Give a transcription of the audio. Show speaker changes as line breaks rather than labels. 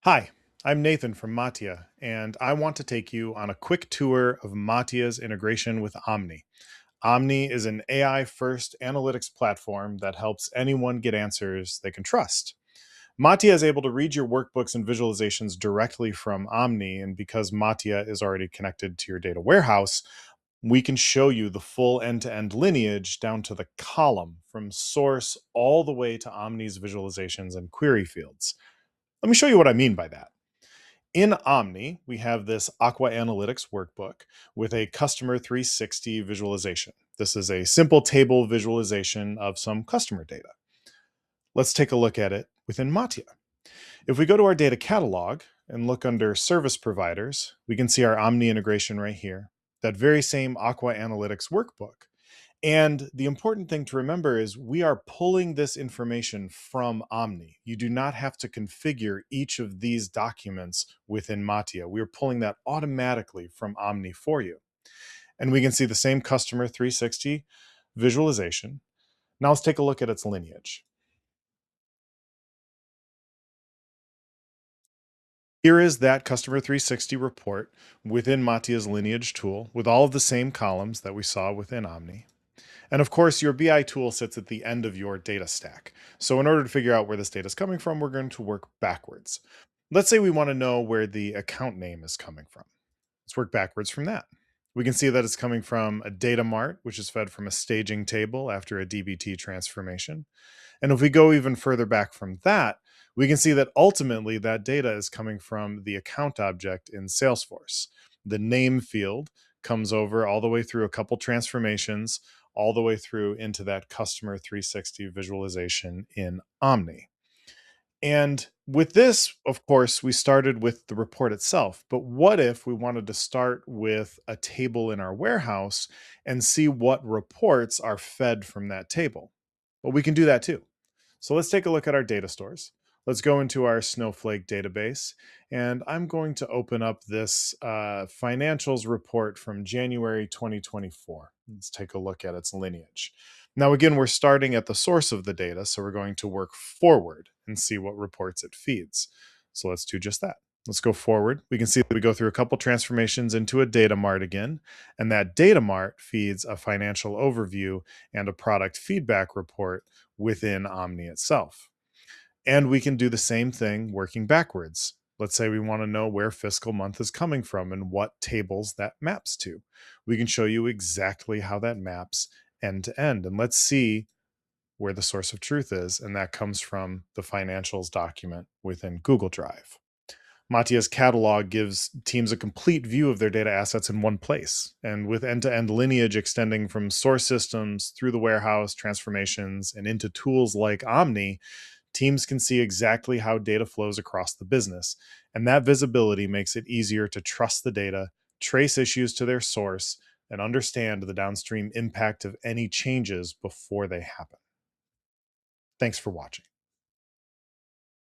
Hi, I'm Nathan from Matia, and I want to take you on a quick tour of Matia's integration with Omni. Omni is an AI first analytics platform that helps anyone get answers they can trust. Matia is able to read your workbooks and visualizations directly from Omni, and because Matia is already connected to your data warehouse, we can show you the full end to end lineage down to the column from source all the way to Omni's visualizations and query fields. Let me show you what I mean by that. In Omni, we have this Aqua Analytics workbook with a customer 360 visualization. This is a simple table visualization of some customer data. Let's take a look at it within Matia. If we go to our data catalog and look under service providers, we can see our Omni integration right here, that very same Aqua Analytics workbook. And the important thing to remember is we are pulling this information from Omni. You do not have to configure each of these documents within Matia. We are pulling that automatically from Omni for you. And we can see the same customer 360 visualization. Now let's take a look at its lineage. Here is that customer 360 report within Matia's lineage tool with all of the same columns that we saw within Omni. And of course, your BI tool sits at the end of your data stack. So in order to figure out where this data is coming from, we're going to work backwards. Let's say we want to know where the account name is coming from. Let's work backwards from that. We can see that it's coming from a data mart, which is fed from a staging table after a DBT transformation. And if we go even further back from that, we can see that ultimately that data is coming from the account object in Salesforce. The name field comes over all the way through a couple transformations, all the way through into that customer 360 visualization in Omni. And with this, of course, we started with the report itself. But what if we wanted to start with a table in our warehouse and see what reports are fed from that table? Well, we can do that too. So let's take a look at our data stores. Let's go into our Snowflake database, and I'm going to open up this financials report from January 2024. Let's take a look at its lineage. Now, again, we're starting at the source of the data, so we're going to work forward and see what reports it feeds. So let's do just that. Let's go forward. We can see that we go through a couple transformations into a data mart again, and that data mart feeds a financial overview and a product feedback report within Omni itself. And we can do the same thing working backwards. Let's say we want to know where fiscal month is coming from and what tables that maps to. We can show you exactly how that maps end to end. And let's see where the source of truth is. And that comes from the financials document within Google Drive. Matia's catalog gives teams a complete view of their data assets in one place. And with end to end lineage extending from source systems through the warehouse, transformations, and into tools like Omni, teams can see exactly how data flows across the business. And that visibility makes it easier to trust the data, trace issues to their source, and understand the downstream impact of any changes before they happen. Thanks for watching.